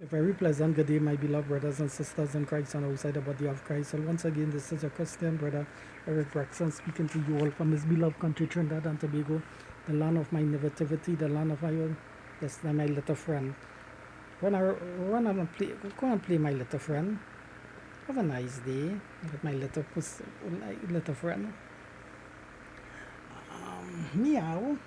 A very pleasant good day, my beloved brothers and sisters in Christ and outside the body of Christ. And once again, this is your Christian brother, Eric Braxton, speaking to you all from his beloved country, Trinidad and Tobago, the land of my nativity, the land of my own, yes, my little friend. When I'm play, go and play my little friend. Have a nice day with my little friend. Meow.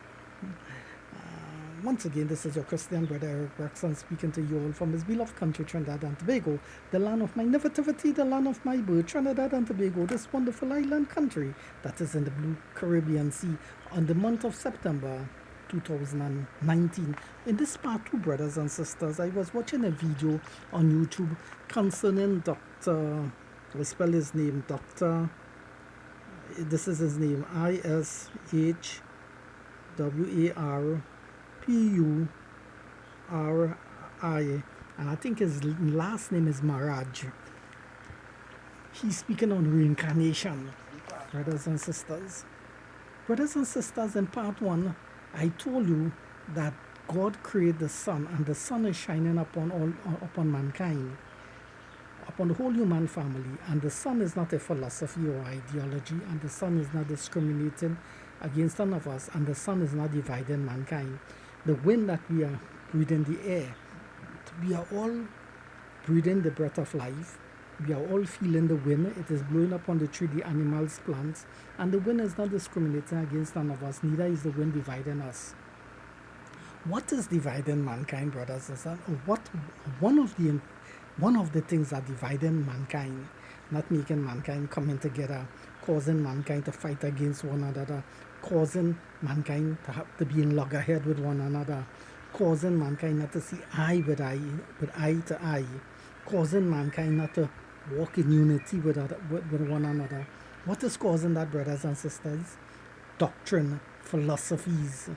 Once again, this is your Christian brother Eric Braxton speaking to you all from his beloved country, Trinidad and Tobago, the land of my nativity, the land of my birth, Trinidad and Tobago, this wonderful island country that is in the blue Caribbean Sea on the month of September 2019. In this part 2, brothers and sisters, I was watching a video on YouTube concerning Dr. I spell his name, Dr. This is his name, Ishwar, and I think his last name is Maraj. He's speaking on reincarnation, brothers and sisters. Brothers and sisters, in part 1, I told you that God created the sun, and the sun is shining upon mankind, upon the whole human family. And the sun is not a philosophy or ideology, and the sun is not discriminating against none of us, and the sun is not dividing mankind. The wind that we are breathing, the air, we are all breathing the breath of life. We are all feeling the wind. It is blowing upon the tree, the animals, plants, and the wind is not discriminating against none of us, neither is the wind dividing us. What is dividing mankind, brothers and sisters? One of the things that dividing mankind, not making mankind coming together, causing mankind to fight against one another, causing mankind to be in loggerhead with one another, causing mankind not to see eye to eye, causing mankind not to walk in unity with one another. What is causing that, brothers and sisters? Doctrine, philosophies.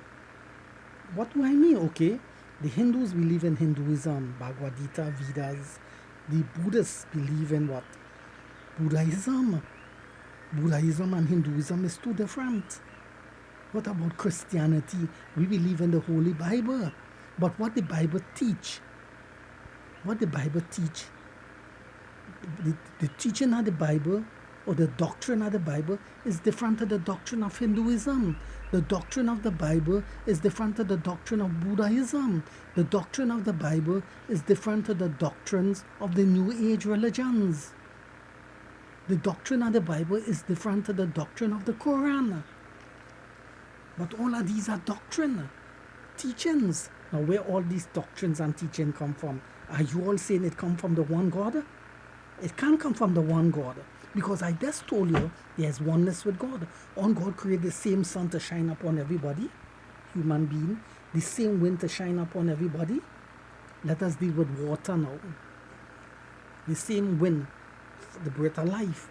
What do I mean? Okay, the Hindus believe in Hinduism, Bhagavad Gita, Vedas. The Buddhists believe in what? Buddhism. Buddhism and Hinduism is too different. What about Christianity? We believe in the Holy Bible. But what the Bible teach, the teaching of the Bible or the doctrine of the Bible is different to the doctrine of Hinduism. The doctrine of the Bible is different to the doctrine of Buddhism. The doctrine of the Bible is different to the doctrines of the New Age religions. The doctrine of the Bible is different to the doctrine of the Quran. But all of these are doctrine, teachings. Now, where all these doctrines and teaching come from? Are you all saying it come from the one God? It can't come from the one God, because I just told you there's oneness with God. One God created the same sun to shine upon everybody, human being, the same wind to shine upon everybody. Let us deal with water now. The same wind, the breath of life.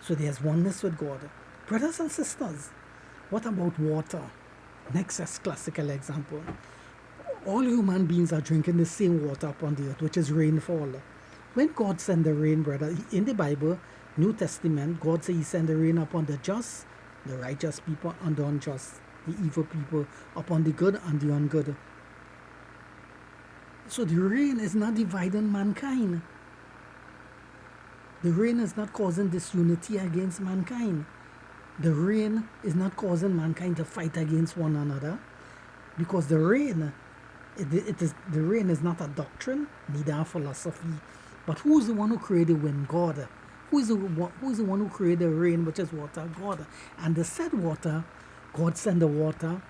So there's oneness with God. Brothers and sisters, what about water? Next classical example. All human beings are drinking the same water upon the earth, which is rainfall. When God sent the rain, brother, in the Bible, New Testament, God said he sent the rain upon the just, the righteous people, and the unjust, the evil people, upon the good and the ungood. So the rain is not dividing mankind. The rain is not causing disunity against mankind. The rain is not causing mankind to fight against one another, because the rain is not a doctrine, neither a philosophy. But who is the one who created the wind? God. Who is the one who created the rain, which is water? God. And the said water, God sent the water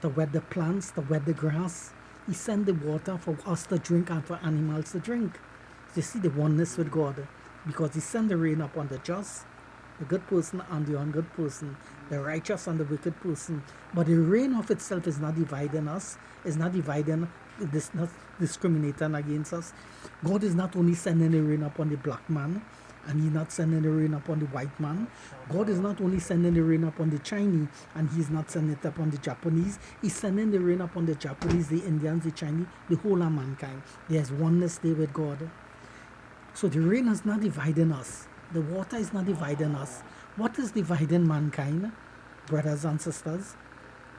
to wet the plants, to wet the grass. He sent the water for us to drink and for animals to drink. So you see the oneness with God, because he sent the rain upon the just, the good person and the ungood person, the righteous and the wicked person. But the rain of itself is not dividing us, is not discriminating against us. God is not only sending the rain upon the black man, and he's not sending the rain upon the white man. God is not only sending the rain upon the Chinese, and he's not sending it upon the Japanese. He's sending the rain upon the Japanese, the Indians, the Chinese, the whole of mankind. There's oneness there with God. So the rain is not dividing us. The water is not dividing us. What is dividing mankind, brothers and sisters?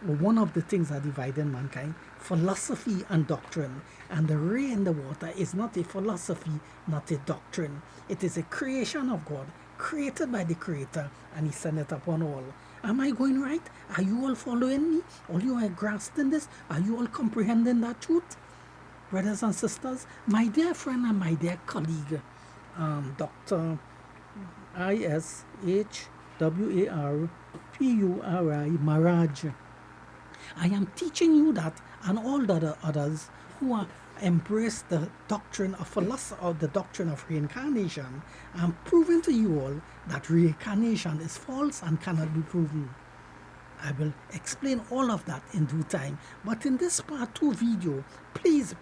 One of the things that dividing mankind philosophy and doctrine. And the rain, the water, is not a philosophy, not a doctrine. It is a creation of God, created by the Creator, and He sent it upon all. Am I going right? Are you all following me? All you are grasping this? Are you all comprehending that truth? Brothers and sisters, my dear friend and my dear colleague, Dr. Ishwar Maharaj, I am teaching you that, and all the others who are embrace the doctrine of philosophy or the doctrine of reincarnation, I'm proving to you all that reincarnation is false and cannot be proven. I will explain all of that in due time. But in this part 2 video, please,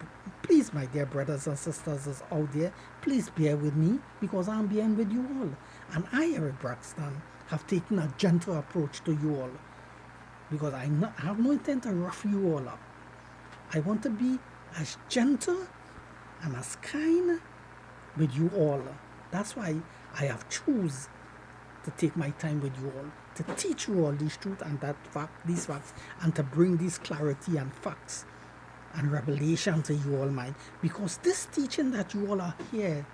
my dear brothers and sisters out there, please bear with me, because I'm bearing with you all. And I, Eric Braxton, have taken a gentle approach to you all, because I have no intent to rough you all up. I want to be as gentle and as kind with you all. That's why I have chosen to take my time with you all, to teach you all this truth and these facts, and to bring this clarity and facts and revelation to you all mind. Because this teaching that you all are here,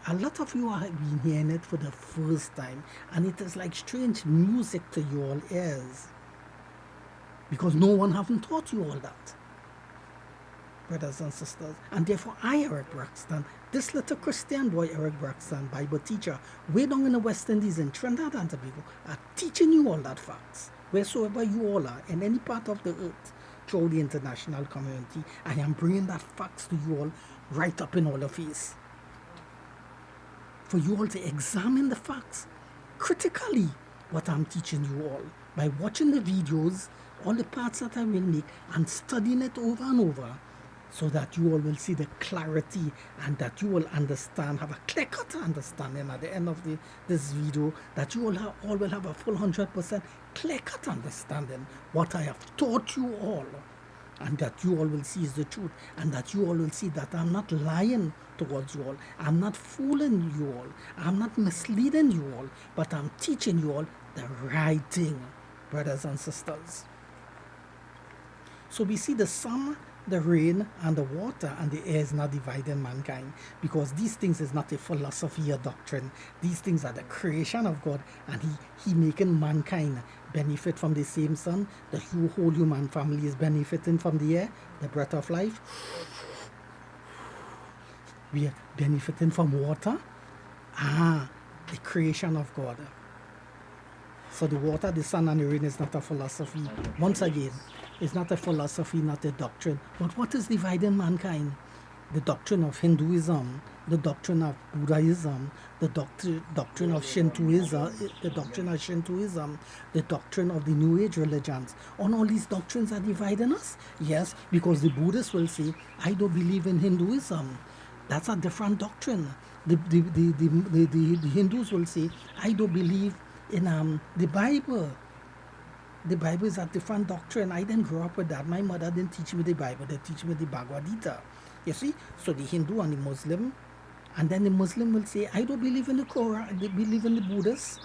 a lot of you have been hearing it for the first time, and it is like strange music to you all ears, because no one haven't taught you all that, brothers and sisters. And therefore I, Eric Braxton, this little Christian boy, Eric Braxton, Bible teacher, way down in the West Indies in Trinidad and Tobago, are teaching you all that facts. Wheresoever you all are, in any part of the earth, through the international community, I am bringing that facts to you all right up in all your face, for you all to examine the facts critically, what I'm teaching you all, by watching the videos, all the parts that I will make, and studying it over and over, so that you all will see the clarity, and that you will understand, have a clear-cut understanding at the end of this video, that you all will have a full 100% clear-cut understanding what I have taught you all, and that you all will see is the truth, and that you all will see that I'm not lying towards you all, I'm not fooling you all, I'm not misleading you all, but I'm teaching you all the right thing, brothers and sisters. So we see the sun, the rain, and the water, and the air is not dividing mankind, because these things is not a philosophy or doctrine. These things are the creation of God, and he making mankind benefit from the same sun. The whole human family is benefiting from the air, the breath of life. We are benefiting from water. The creation of God. So the water, the sun, and the rain is not a philosophy. Once again, it's not a philosophy, not a doctrine. But what is dividing mankind? The doctrine of Hinduism, the doctrine of Buddhism, the doctrine of Shintoism, the doctrine of the New Age religions. All these doctrines are dividing us? Yes, because the Buddhists will say, I don't believe in Hinduism. That's a different doctrine. The Hindus will say, I don't believe in the Bible. The Bible is a different doctrine. I didn't grow up with that. My mother didn't teach me the Bible. They teach me the Bhagavad Gita. You see? So the Hindu and the Muslim. And then the Muslim will say, I don't believe in the Quran. They believe in the Buddhists.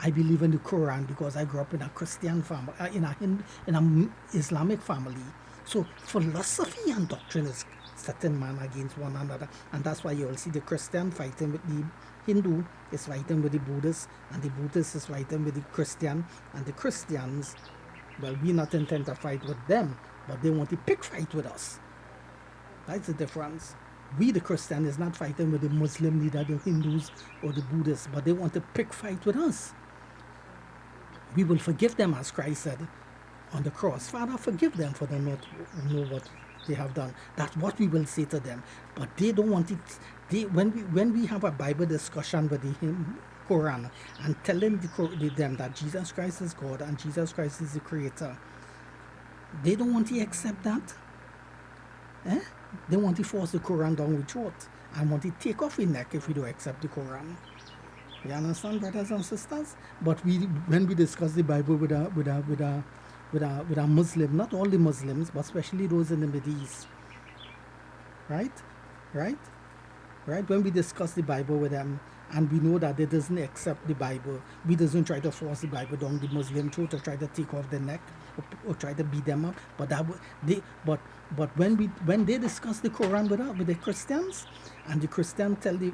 I believe in the Quran because I grew up in a Christian family, in an Islamic family. So philosophy and doctrine is setting man against one another. And that's why you will see the Christian fighting with the Hindu, is fighting with the Buddhists, and the Buddhists is fighting with the Christian, and the Christians, well, we not intend to fight with them, but they want to pick fight with us. That's the difference. We, the Christian, is not fighting with the Muslim, neither the Hindus or the Buddhists, but they want to pick fight with us. We will forgive them, as Christ said on the cross. Father, forgive them, for they not know what they have done. That's what we will say to them. But they don't want it. When we have a Bible discussion with the Quran and telling them that Jesus Christ is God and Jesus Christ is the Creator, they don't want to accept that. They want to force the Quran down with throat and want to take off your neck if we don't accept the Quran. You understand, brothers and sisters? But when we discuss the Bible with a Muslim, not all the Muslims, but especially those in the Middle East, right? When we discuss the Bible with them, and we know that they doesn't accept the Bible, we doesn't try to force the Bible down the Muslim throat to try to take off the neck. or try to beat them up. But but when they discuss the Quran with the Christians, and the Christian tell the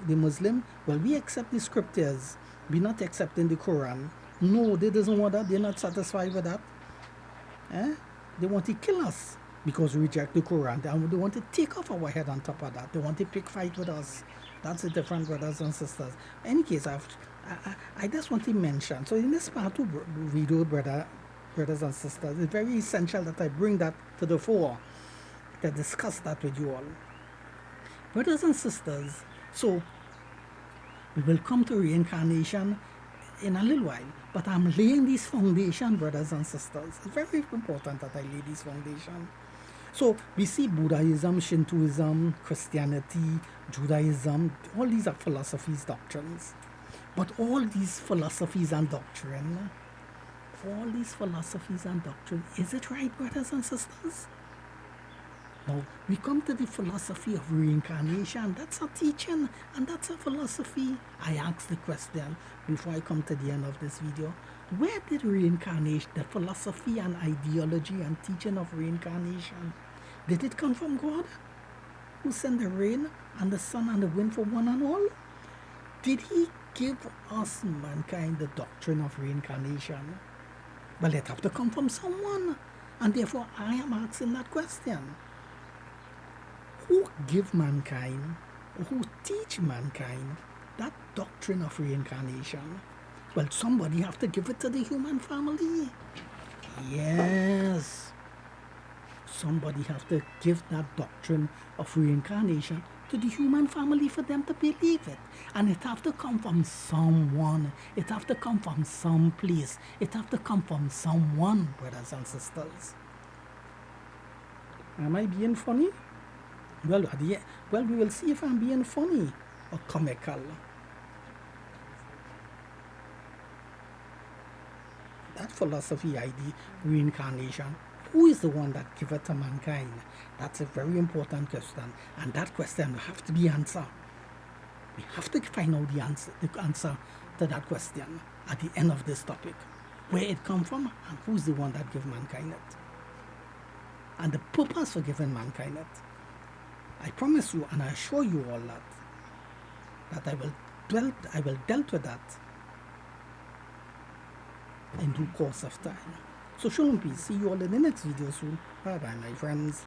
Muslim, well, we accept the scriptures, we're not accepting the Quran. No, they doesn't want that. They're not satisfied with that. Eh? They want to kill us because we reject the Quran. They want to take off our head on top of that. They want to pick fight with us. That's the different, brothers and sisters. In any case, I just want to mention. So in this part of video, brothers and sisters, it's very essential that I bring that to the fore, to discuss that with you all. Brothers and sisters, so we will come to reincarnation in a little while, but I'm laying this foundation, brothers and sisters. It's very important that I lay this foundation. So we see Buddhism, Shintoism, Christianity, Judaism, all these are philosophies, doctrines. But all these philosophies and doctrine, is it right, brothers and sisters? Now, we come to the philosophy of reincarnation. That's a teaching and that's a philosophy. I ask the question before I come to the end of this video. Where did reincarnation, the philosophy and ideology and teaching of reincarnation, did it come from God? Who sent the rain and the sun and the wind for one and all? Did he give us, mankind, the doctrine of reincarnation? Well, it have to come from someone. And therefore, I am asking that question. Who give mankind, or who teach mankind, that doctrine of reincarnation? Well, somebody have to give it to the human family. Yes. Somebody have to give that doctrine of reincarnation to the human family for them to believe it. And it have to come from someone. It have to come from some place. It have to come from someone, brothers and sisters. Am I being funny? Well, we will see if I'm being funny or comical. That philosophy idea, reincarnation, who is the one that give it to mankind? That's a very important question. And that question will have to be answered. We have to find out the answer to that question at the end of this topic. Where it come from and who's the one that give mankind it. And the purpose for giving mankind it. I promise you and I assure you all that I will deal with that in due course of time. So shalom peace. See you all in the next video soon. Bye bye, my friends.